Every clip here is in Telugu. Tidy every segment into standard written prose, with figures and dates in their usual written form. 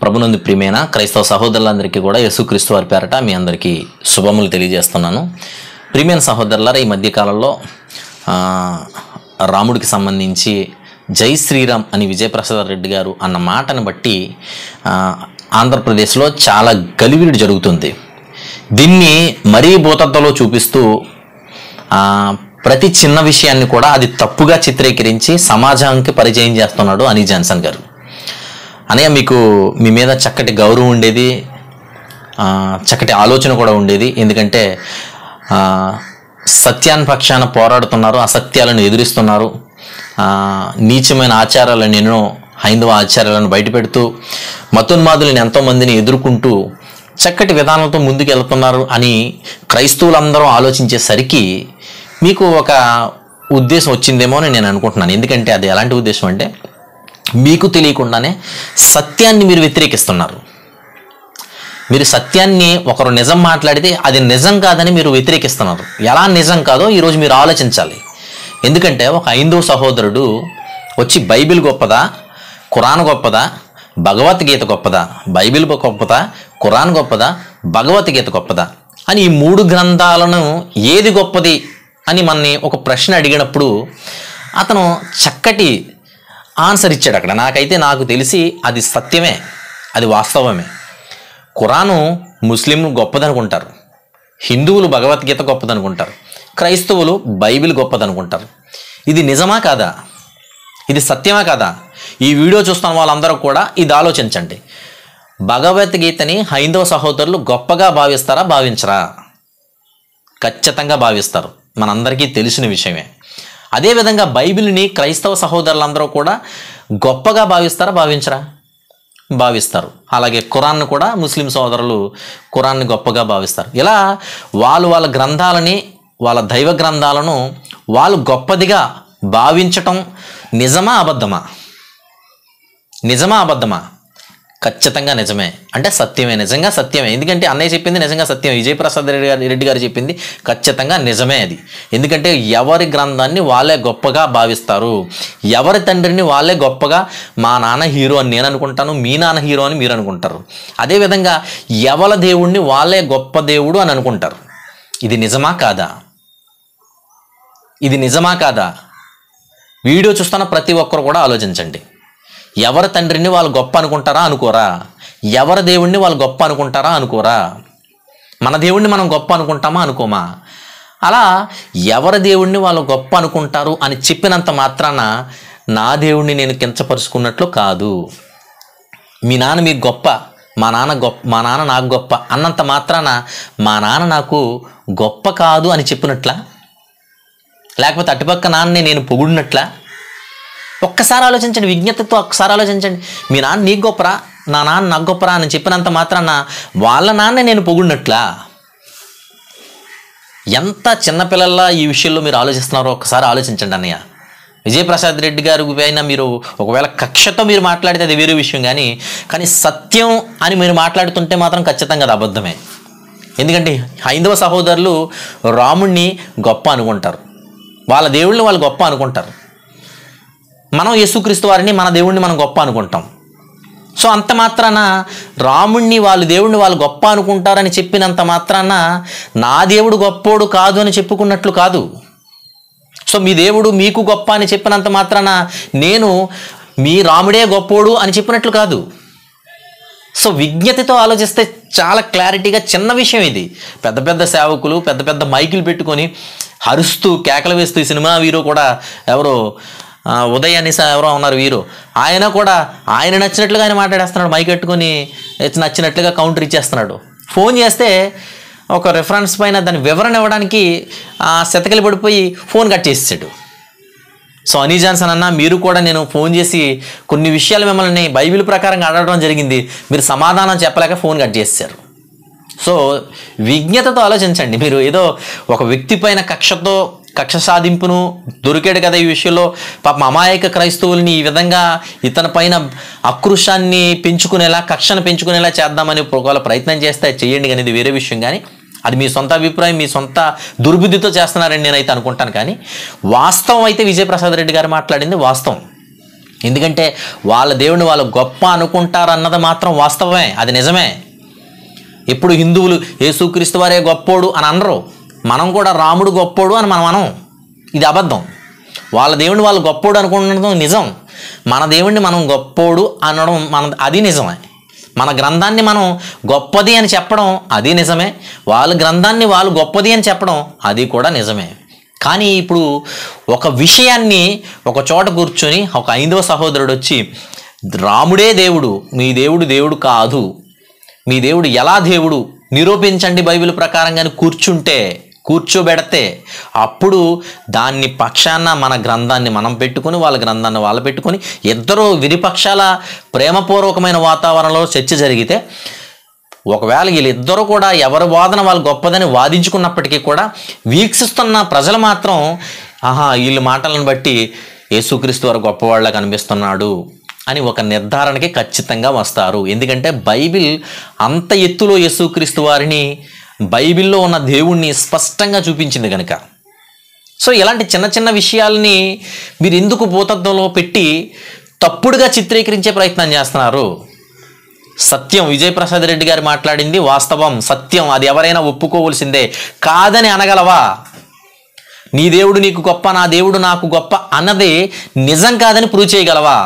ప్రభునందు ప్రియమైన క్రైస్తవ సహోదరులందరికీ కూడా యేసుక్రీస్తు వారి పేరట మీ అందరికీ శుభములు తెలియజేస్తున్నాను. ప్రియమైన సహోదరులారా, ఈ మధ్యకాలంలో రాముడికి సంబంధించి జై శ్రీరామ్ అని విజయప్రసాద్ రెడ్డి గారు అన్న మాటను బట్టి ఆంధ్రప్రదేశ్లో చాలా గలివిడి జరుగుతుంది. దీన్ని మరీ భూతద్దలో చూపిస్తూ ప్రతి చిన్న విషయాన్ని కూడా అది తప్పుగా చిత్రీకరించి సమాజానికి పరిచయం చేస్తున్నాడు అనీ జాన్సన్ గారు. అనయ్య, మీకు మీ మీద చక్కటి గౌరవం ఉండేది, చక్కటి ఆలోచన కూడా ఉండేది. ఎందుకంటే సత్యాన్ని పక్షాన పోరాడుతున్నారు, అసత్యాలను ఎదురిస్తున్నారు, నీచమైన ఆచారాలను ఎన్నో హైందవ ఆచారాలను బయటపెడుతూ మతోన్మాదులను ఎంతోమందిని ఎదుర్కొంటూ చక్కటి విధానాలతో ముందుకు వెళ్తున్నారు అని క్రైస్తవులందరూ ఆలోచించేసరికి మీకు ఒక ఉద్దేశం వచ్చిందేమో అని నేను అనుకుంటున్నాను. ఎందుకంటే అది ఎలాంటి ఉద్దేశం అంటే, మీకు తెలియకుండానే సత్యాన్ని మీరు వ్యతిరేకిస్తున్నారు. మీరు సత్యాన్ని ఒకరు నిజం మాట్లాడితే అది నిజం కాదని మీరు వ్యతిరేకిస్తున్నారు. ఎలా నిజం కాదో ఈరోజు మీరు ఆలోచించాలి. ఎందుకంటే ఒక హైందవ సహోదరుడు వచ్చి బైబిల్ గొప్పదా, ఖురాన్ గొప్పదా, భగవద్గీత గొప్పదా, బైబిల్ గొప్పదా, ఖురాన్ గొప్పదా, భగవద్గీత గొప్పదా అని ఈ మూడు గ్రంథాలను ఏది గొప్పది అని మనని ఒక ప్రశ్న అడిగినప్పుడు అతను చక్కటి ఆన్సర్ ఇచ్చాడు. అక్కడ నాకు తెలిసి అది సత్యమే, అది వాస్తవమే. ఖురాను ముస్లింలు గొప్పదనుకుంటారు, హిందువులు భగవద్గీత గొప్పదనుకుంటారు, క్రైస్తవులు బైబిల్ గొప్పదనుకుంటారు. ఇది నిజమా కాదా? ఇది సత్యమా కాదా? ఈ వీడియో చూస్తున్న వాళ్ళందరూ కూడా ఇది ఆలోచించండి. భగవద్గీతని హైందవ సహోదరులు గొప్పగా భావిస్తారా, భావించరా? ఖచ్చితంగా భావిస్తారు, మనందరికీ తెలిసిన విషయమే. అదేవిధంగా బైబిల్ని క్రైస్తవ సహోదరులందరూ కూడా గొప్పగా భావిస్తారా, భావించరా? భావిస్తారు. అలాగే ఖురాన్ను కూడా ముస్లిం సోదరులు ఖురాన్ని గొప్పగా భావిస్తారు. ఇలా వాళ్ళ గ్రంథాలని, వాళ్ళ దైవ గ్రంథాలను వాళ్ళు గొప్పదిగా భావించటం నిజమా అబద్ధమా? నిజమా అబద్ధమా? ఖచ్చితంగా నిజమే, అంటే సత్యమే, నిజంగా సత్యమే. ఎందుకంటే అన్నయ్య చెప్పింది నిజంగా సత్యం, విజయప్రసాద్ రెడ్డి గారు చెప్పింది ఖచ్చితంగా నిజమే అది. ఎందుకంటే ఎవరి గ్రంథాన్ని వాళ్ళే గొప్పగా భావిస్తారు, ఎవరి తండ్రిని వాళ్ళే గొప్పగా, మా నాన్న హీరో అని నేను అనుకుంటాను, మీ నాన్న హీరో అని మీరు అనుకుంటారు. అదేవిధంగా ఎవరి దేవుడిని వాళ్ళే గొప్ప దేవుడు అని అనుకుంటారు. ఇది నిజమా కాదా? ఇది నిజమా కాదా? వీడియో చూస్తున్న ప్రతి ఒక్కరు కూడా ఆలోచించండి. ఎవరి తండ్రిని వాళ్ళు గొప్ప అనుకుంటారా, అనుకోరా? ఎవరి దేవుణ్ణి వాళ్ళు గొప్ప అనుకుంటారా, అనుకోరా? మన దేవుణ్ణి మనం గొప్ప అనుకుంటామా, అనుకోమా? అలా ఎవరి దేవుణ్ణి వాళ్ళు గొప్ప అనుకుంటారు అని చెప్పినంత మాత్రాన నా దేవుణ్ణి నేను కించపరుచుకున్నట్లు కాదు. మీ నాన్న మీకు గొప్ప, మా నాన్న నాకు గొప్ప అన్నంత మాత్రాన మా నాన్న నాకు గొప్ప కాదు అని చెప్పినట్లా? లేకపోతే అటుపక్క నాన్నని నేను పొగుడినట్లా? ఒక్కసారి ఆలోచించండి, విజ్ఞతతో ఒక్కసారి ఆలోచించండి. మీ నాన్న నీకు గొప్పరా, నా నాన్న నాకు గొప్పరా అని చెప్పినంత మాత్రాన వాళ్ళ నాన్నే నేను పొగుడినట్లా? ఎంత చిన్నపిల్లల్లా ఈ విషయంలో మీరు ఆలోచిస్తున్నారో ఒక్కసారి ఆలోచించండి అన్నయ్య. విజయప్రసాద్ రెడ్డి గారి పైన మీరు ఒకవేళ కక్షతో మీరు మాట్లాడితే అది వేరే విషయం, కానీ సత్యం అని మీరు మాట్లాడుతుంటే మాత్రం ఖచ్చితంగా అది అబద్ధమే. ఎందుకంటే హైందవ సహోదరులు రాముణ్ణి గొప్ప అనుకుంటారు, వాళ్ళ దేవుళ్ళని వాళ్ళు గొప్ప అనుకుంటారు. మనం యేసుక్రీస్తు వారిని, మన దేవుణ్ణి మనం గొప్ప అనుకుంటాం. సో అంత మాత్రాన రాముణ్ణి వాళ్ళ దేవుణ్ణి వాళ్ళు గొప్ప అనుకుంటారని చెప్పినంత మాత్రాన నా దేవుడు గొప్పోడు కాదు అని చెప్పుకున్నట్లు కాదు. సో మీ దేవుడు మీకు గొప్ప అని చెప్పినంత మాత్రాన నేను మీ రాముడే గొప్పోడు అని చెప్పినట్లు కాదు. సో విజ్ఞతతో ఆలోచిస్తే చాలా క్లారిటీగా చిన్న విషయం ఇది. పెద్ద పెద్ద సేవకులు పెద్ద పెద్ద మైకులు పెట్టుకొని అరుస్తూ కేకలు వేస్తూ, ఈ సినిమా వీరు కూడా ఎవరో ఉదయ్ అని ఎవరో ఉన్నారు వీరు, ఆయన కూడా ఆయన నచ్చినట్లుగా ఆయన మాట్లాడేస్తున్నాడు, మైక్ పెట్టుకొని నచ్చినట్లుగా కౌంటర్ ఇచ్చేస్తున్నాడు. ఫోన్ చేస్తే ఒక రెఫరెన్స్ పైన దాని వివరణ ఇవ్వడానికి శతకలు పడిపోయి ఫోన్ కట్ చేసేసాడు. సో అనీ జాన్సన్ అన్న, మీరు కూడా నేను ఫోన్ చేసి కొన్ని విషయాలు మిమ్మల్ని బైబిల్ ప్రకారంగా అడగడం జరిగింది, మీరు సమాధానం చెప్పలేక ఫోన్ కట్ చేశారు. సో విజ్ఞతతో ఆలోచించండి. మీరు ఏదో ఒక వ్యక్తి పైన కక్ష సాధింపును దొరికాడు కదా ఈ విషయంలో, పాపం అమాయక క్రైస్తవుల్ని ఈ విధంగా ఇతని పైన ఆక్రోశాన్ని పెంచుకునేలా, కక్షను పెంచుకునేలా చేద్దామని ఒకవేళ ప్రయత్నం చేస్తే చేయండి, కానీ ఇది వేరే విషయం. కానీ అది మీ సొంత అభిప్రాయం, మీ సొంత దుర్బుద్ధితో చేస్తున్నారని నేనైతే అనుకుంటాను. కానీ వాస్తవం అయితే విజయప్రసాద్ రెడ్డి గారు మాట్లాడింది వాస్తవం. ఎందుకంటే వాళ్ళ దేవుడిని వాళ్ళు గొప్ప అనుకుంటారన్నది మాత్రం వాస్తవమే, అది నిజమే. ఎప్పుడు హిందువులు యేసుక్రీస్తు వారే గొప్పోడు అని అనరు, మనం కూడా రాముడు గొప్పోడు అని మనం అనం, ఇది అబద్ధం. వాళ్ళ దేవుడిని వాళ్ళు గొప్పోడు అనుకుంటున్నది నిజం, మన దేవుడిని మనం గొప్పోడు అనడం అది నిజమే. మన గ్రంథాన్ని మనం గొప్పది అని చెప్పడం అది నిజమే, వాళ్ళ గ్రంథాన్ని వాళ్ళు గొప్పది అని చెప్పడం అది కూడా నిజమే. కానీ ఇప్పుడు ఒక విషయాన్ని ఒక చోట కూర్చొని ఒక 5వ సహోదరుడు వచ్చి రాముడే దేవుడు, మీ దేవుడు దేవుడు కాదు, మీ దేవుడు ఎలా దేవుడు నిరూపించండి బైబిల్ ప్రకారంగానే కూర్చోబెడితే అప్పుడు దాన్ని పక్షాన మన గ్రంథాన్ని మనం పెట్టుకొని వాళ్ళ గ్రంథాన్ని వాళ్ళు పెట్టుకొని ఇద్దరు విరిపక్షాల ప్రేమపూర్వకమైన వాతావరణంలో చర్చ జరిగితే, ఒకవేళ వీళ్ళిద్దరూ కూడా ఎవరి వాదన వాళ్ళు గొప్పదని వాదించుకున్నప్పటికీ కూడా వీక్షిస్తున్న ప్రజలు మాత్రం వీళ్ళ మాటలను బట్టి యేసుక్రీస్తు వారు గొప్పవాళ్ళ కనిపిస్తున్నాడు అని ఒక నిర్ధారణకి ఖచ్చితంగా వస్తారు. ఎందుకంటే బైబిల్ అంత ఎత్తులో యేసుక్రీస్తు వారిని, బైబిల్లో ఉన్న దేవుణ్ణి స్పష్టంగా చూపించింది కనుక. సో ఇలాంటి చిన్న చిన్న విషయాల్ని మీరు ఎందుకు భూతత్వంలో పెట్టి తప్పుడుగా చిత్రీకరించే ప్రయత్నం చేస్తున్నారు? సత్యం, విజయప్రసాద్ రెడ్డి గారు మాట్లాడింది వాస్తవం, సత్యం, అది ఎవరైనా ఒప్పుకోవలసిందే. కాదని అనగలవా? నీ దేవుడు నీకు గొప్ప, నా దేవుడు నాకు గొప్ప అన్నది నిజం కాదని ప్రూవ్ చేయగలవా?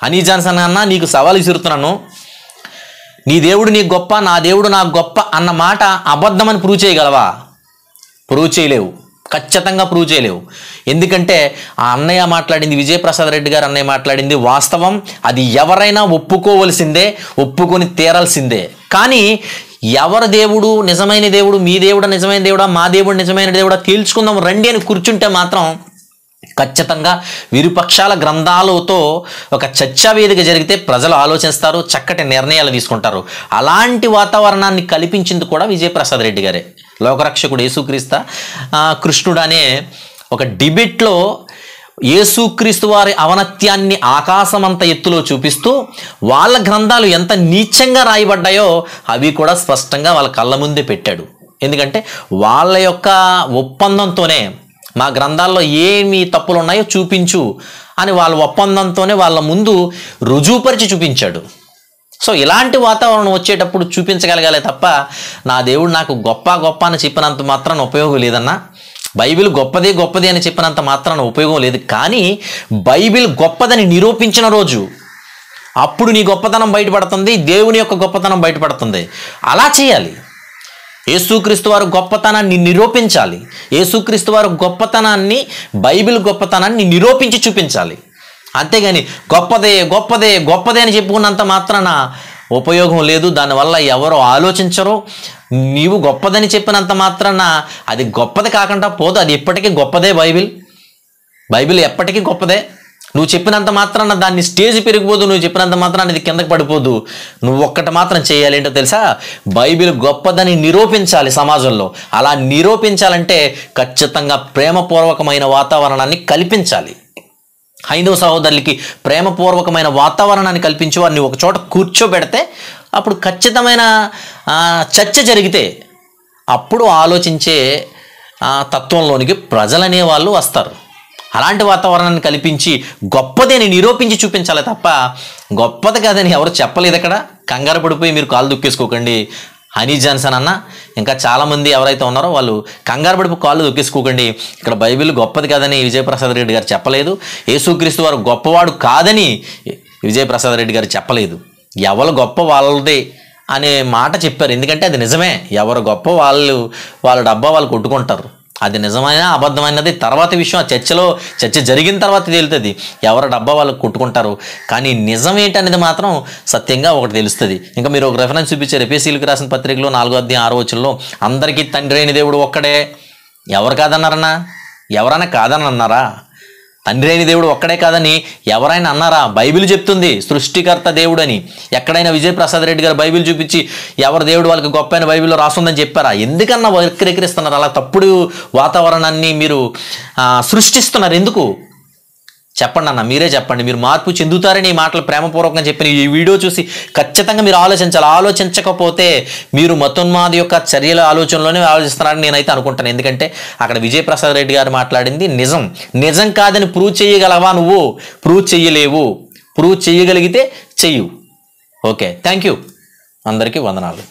హనీ జాన్సన్ అన్న నీకు సవాల్ విసురుతున్నాను, నీ దేవుడు నీకు గొప్ప, నా దేవుడు నాకు గొప్ప అన్న మాట అబద్ధమని ప్రూవ్ చేయగలవా? ప్రూవ్ చేయలేవు, ఖచ్చితంగా ప్రూవ్ చేయలేవు. ఎందుకంటే ఆ అన్నయ్య మాట్లాడింది, విజయప్రసాద్ రెడ్డి గారు అన్నయ్య మాట్లాడింది వాస్తవం, అది ఎవరైనా ఒప్పుకోవలసిందే, ఒప్పుకొని తీరాల్సిందే. కానీ ఎవరి దేవుడు నిజమైన దేవుడు, మీ దేవుడు నిజమైన దేవుడా, మా దేవుడు నిజమైన దేవుడా తేల్చుకుందాం రండి అని కూర్చుంటే మాత్రం ఖచ్చితంగా విరుపక్షాల గ్రంథాలతో ఒక చర్చా వేదిక జరిగితే ప్రజలు ఆలోచిస్తారు, చక్కటి నిర్ణయాలు తీసుకుంటారు. అలాంటి వాతావరణాన్ని కల్పించింది కూడా విజయప్రసాద్ రెడ్డి గారే. లోకరక్షకుడు యేసుక్రీస్తు కృష్ణుడు అనే ఒక డిబేట్లో యేసుక్రీస్తు వారి అవనత్యాన్ని ఆకాశమంత ఎత్తులో చూపిస్తూ వాళ్ళ గ్రంథాలు ఎంత నీచంగా రాయబడ్డాయో అవి కూడా స్పష్టంగా వాళ్ళ కళ్ళ ముందే పెట్టాడు. ఎందుకంటే వాళ్ళ యొక్క ఒప్పందంతోనే, మా గ్రంథాల్లో ఏమి తప్పులు ఉన్నాయో చూపించు అని వాళ్ళ ఒప్పందంతోనే వాళ్ళ ముందు రుజువుపరిచి చూపించాడు. సో ఇలాంటి వాతావరణం వచ్చేటప్పుడు చూపించగలగాలే తప్ప నా దేవుడు నాకు గొప్ప అని చెప్పినంత మాత్రాన ఉపయోగం లేదన్నా, బైబిల్ గొప్పది అని చెప్పినంత మాత్రాన ఉపయోగం లేదు. కానీ బైబిల్ గొప్పదని నిరూపించిన రోజు అప్పుడు నీ గొప్పతనం బయటపడుతుంది, దేవుని యొక్క గొప్పతనం బయటపడుతుంది. అలా చేయాలి. యేసుక్రీస్తు వారు గొప్పతనాన్ని నిరూపించాలి, యేసుక్రీస్తు వారు గొప్పతనాన్ని, బైబిల్ గొప్పతనాన్ని నిరూపించి చూపించాలి. అంతేగాని గొప్పదే అని చెప్పుకున్నంత మాత్రాన ఉపయోగం లేదు, దానివల్ల ఎవరు ఆలోచించరు. నీవు గొప్పదని చెప్పినంత మాత్రాన అది గొప్పది కాకుండా పోదు, అది ఎప్పటికీ గొప్పదే. బైబిల్ ఎప్పటికీ గొప్పదే. నువ్వు చెప్పినంత మాత్రాన దాన్ని స్టేజ్ పెరిగిపోదు, నువ్వు చెప్పినంత మాత్రాన ఇది కిందకి పడిపోదు. నువ్వు ఒక్కటి మాత్రం చేయాలి, ఏంటో తెలుసా? బైబిల్ గొప్పదని నిరూపించాలి సమాజంలో. అలా నిరూపించాలంటే ఖచ్చితంగా ప్రేమపూర్వకమైన వాతావరణాన్ని కల్పించాలి. హైందవ సహోదరులకి ప్రేమపూర్వకమైన వాతావరణాన్ని కల్పించి వారిని ఒక చోట కూర్చోబెడితే అప్పుడు ఖచ్చితమైన చర్చ జరిగితే అప్పుడు ఆలోచించే తత్వంలోనికి ప్రజలనే వాళ్ళు వస్తారు. అలాంటి వాతావరణాన్ని కల్పించి గొప్పది అని నిరూపించి చూపించాలి తప్ప గొప్పది కాదని ఎవరు చెప్పలేదు. అక్కడ కంగారు పడిపోయి మీరు కాలు దుక్కేసుకోకండి. హనీ జాన్సన్ అన్న ఇంకా చాలామంది ఎవరైతే ఉన్నారో వాళ్ళు కంగారు పడిపోయి కాళ్ళు దొక్కేసుకోకండి. ఇక్కడ బైబిల్ గొప్పది కాదని విజయప్రసాద్ రెడ్డి గారు చెప్పలేదు, యేసుక్రీస్తు వారు గొప్పవాడు కాదని విజయప్రసాద్ రెడ్డి గారు చెప్పలేదు. ఎవరు గొప్ప వాళ్ళదే అనే మాట చెప్పారు. ఎందుకంటే అది నిజమే, ఎవరు గొప్ప వాళ్ళ డబ్బా వాళ్ళు కొట్టుకుంటారు. అది నిజమైన అబద్ధమైనది తర్వాత విషయం, చర్చ జరిగిన తర్వాత తేలుతుంది, ఎవరి డబ్బా వాళ్ళకు కొట్టుకుంటారు. కానీ నిజం ఏంటనేది మాత్రం సత్యంగా ఒకటి తెలుస్తుంది. ఇంకా మీరు ఒక రెఫరెన్స్ చూపించారు, ఎఫెసీయులకు రాసిన పత్రికలో 4వ అధ్యాయం 6వ వచనంలో అందరికీ తండ్రి అయిన దేవుడు ఒక్కడే. ఎవరు కాదన్నారన్నా? ఎవరైనా కాదని అన్నారా? తండ్రి అయిన దేవుడు ఒక్కడే కాదని ఎవరైనా అన్నారా? బైబిల్ చెప్తుంది సృష్టికర్త దేవుడు అని. ఎక్కడైనా విజయప్రసాద్ రెడ్డి గారు బైబిల్ చూపించి ఎవరు దేవుడు వాళ్ళకి గొప్ప అయిన బైబిల్లో రాస్తుందని చెప్పారా? ఎందుకన్నా వక్రీకరిస్తున్నారు? అలా తప్పుడు వాతావరణాన్ని మీరు సృష్టిస్తున్నారు ఎందుకు? చెప్పండి అన్న, మీరే చెప్పండి. మీరు మార్పు చెందుతారని ఈ మాటలు ప్రేమపూర్వకంగా చెప్పిన ఈ వీడియో చూసి ఖచ్చితంగా మీరు ఆలోచించాలి. ఆలోచించకపోతే మీరు మతోన్మాది యొక్క చర్యల ఆలోచనలోనే ఆలోచిస్తున్నారని నేనైతే అనుకుంటాను. ఎందుకంటే అక్కడ విజయప్రసాద్ రెడ్డి గారు మాట్లాడింది నిజం కాదని ప్రూవ్ చేయగలవా? నువ్వు ప్రూవ్ చేయలేవు. ప్రూవ్ చేయగలిగితే చెయ్యు. ఓకే, థ్యాంక్ యూ, అందరికీ వందనాలు.